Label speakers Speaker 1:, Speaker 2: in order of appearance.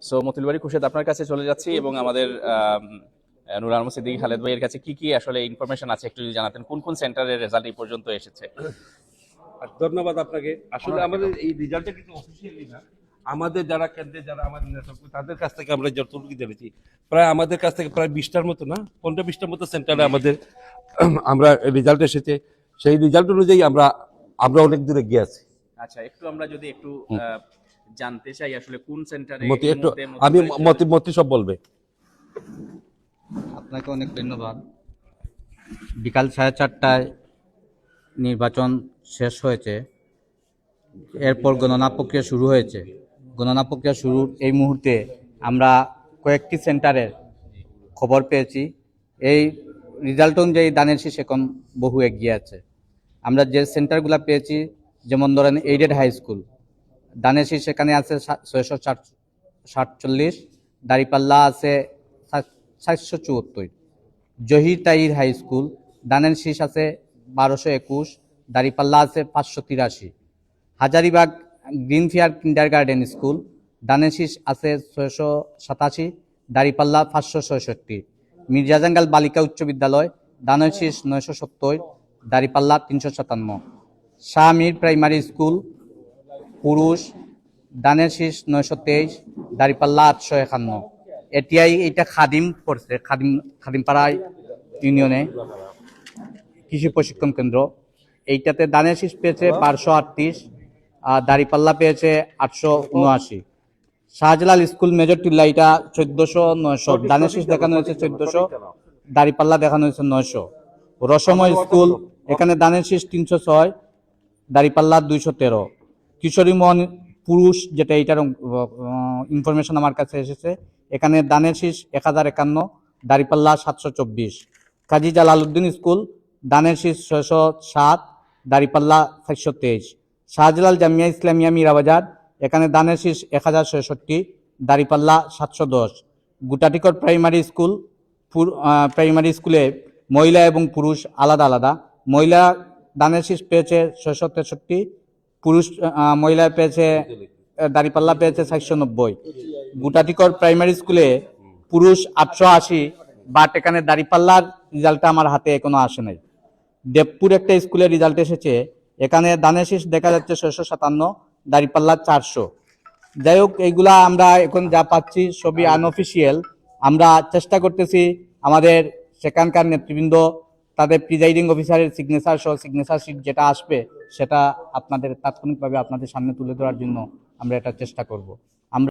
Speaker 1: So Motiul বাড়ি খুরশেদ আপনার কাছে চলে যাচ্ছি এবং আমাদের নুর আলম সিদ্দিকী খালেদ ভাইয়ের কাছে কি কি আসলে ইনফরমেশন আছে একটু যদি জানাতেন, কোন কোন সেন্টারের রেজাল্ট এই পর্যন্ত এসেছে।
Speaker 2: ধন্যবাদ আপনাকে। আসলে আমাদের এই রেজাল্টটা কিন্তু অফিসিয়ালি না, আমাদের যারা কেন্দ্রে যারা আমাদের তাদের কাছ থেকে আমরা যতটুকু জেনেছি, প্রায় আমাদের কাছ থেকে প্রায় 20টার মতো না 15-20টার মতো সেন্টারে আমাদের আমরা রেজাল্ট এসেছে। সেই রেজাল্ট অনুযায়ী আমরা অনেক দূরে গিয়ে আছি।
Speaker 1: আচ্ছা, একটু আমরা যদি একটু জানতে চাই আসলে কোন সেন্টারে
Speaker 2: মতি একটু আমি মতি সব বলবে।
Speaker 3: আপনাকে অনেক ধন্যবাদ। বিকাল 4:30টায় নির্বাচন শেষ হয়েছে, এরপর গণনা প্রক্রিয়া শুরু হয়েছে। গণনা প্রক্রিয়া শুরুর এই মুহূর্তে আমরা কয়েকটি সেন্টারের খবর পেয়েছি। এই রেজাল্ট অনুযায়ী দানের শীষ এখন বহু এগিয়ে আছে। আমরা যে সেন্টারগুলো পেয়েছি, যেমন ধরেন এইডেড হাই স্কুল, দানের শীষ এখানে আছে 647, দাঁড়িপাল্লা আছে 774। জহির তাহির হাই স্কুল, দানের শীষ আছে 1221, দাঁড়িপাল্লা আছে 583। হাজারিবাগ গ্রিনফিয়ার কিন্ডারগার্টেন স্কুল, দানের শীষ আছে 687, দাঁড়িপাল্লা 566। মির্জাজাঙ্গাল বালিকা উচ্চ বিদ্যালয়, দানের শীষ 970, দাঁড়িপাল্লা 357। শাহ মীর প্রাইমারি স্কুল পুরুষ, দানের শীষ 923, দাঁড়িপাল্লা 851। এটিআই এইটা খাদিম পড়ছে, খাদিমপাড়া ইউনিয়নে কৃষি প্রশিক্ষণ কেন্দ্র। এইটাতে দানের শীষ পেয়েছে 1238, আর দাঁড়িপাল্লা পেয়েছে 879। শাহজালাল স্কুল মেজর টিল্লা, এটা 1400, দানের শীষ দেখানো হয়েছে 1400, দাঁড়িপাল্লা দেখানো হয়েছে 900। রসময় স্কুল, এখানে দানের শীষ 306, দাঁড়িপাল্লা 213। কিশোরী মোহন পুরুষ, যেটা এইটার ইনফরমেশন আমার কাছে এসেছে, এখানে দানের শীষ 1051, দাঁড়িপাল্লা 724। কাজী জালালউদ্দিন স্কুল, দানের শীষ 607, দাঁড়িপাল্লা 423। শাহজালাল জামিয়া ইসলামিয়া মীরাবাজার, এখানে দানের শীষ 1066, দাঁড়িপাল্লা 710। গুটাটিকর প্রাইমারি স্কুল, প্রাইমারি স্কুলে মহিলা এবং পুরুষ আলাদা আলাদা। মহিলা দানের শীষ পেয়েছে 663, পুরুষ মহিলা পেয়েছে দাঁড়িপাল্লা পেয়েছে 790। গুটাটিকর প্রাইমারি স্কুলে পুরুষ 880, বাট এখানে দাঁড়িপাল্লার রেজাল্টটা আমার হাতে এখনো আসে নাই। দেবপুর একটা স্কুলের রেজাল্ট এসেছে, এখানে দানের শীষ দেখা যাচ্ছে 657, দাঁড়িপাল্লা 400। যাই হোক, এইগুলা আমরা এখন যা পাচ্ছি সবই আনঅফিসিয়াল। আমরা চেষ্টা করতেছি আমাদের সেখানকার নেতৃবৃন্দ, তাদের প্রিজাইডিং অফিসারের সিগনেচার সহ সিগনেচার শিট যেটা আসবে সেটা আপনাদের তাৎক্ষণিকভাবে আপনাদের সামনে তুলে ধরার জন্য আমরা এটা চেষ্টা করব।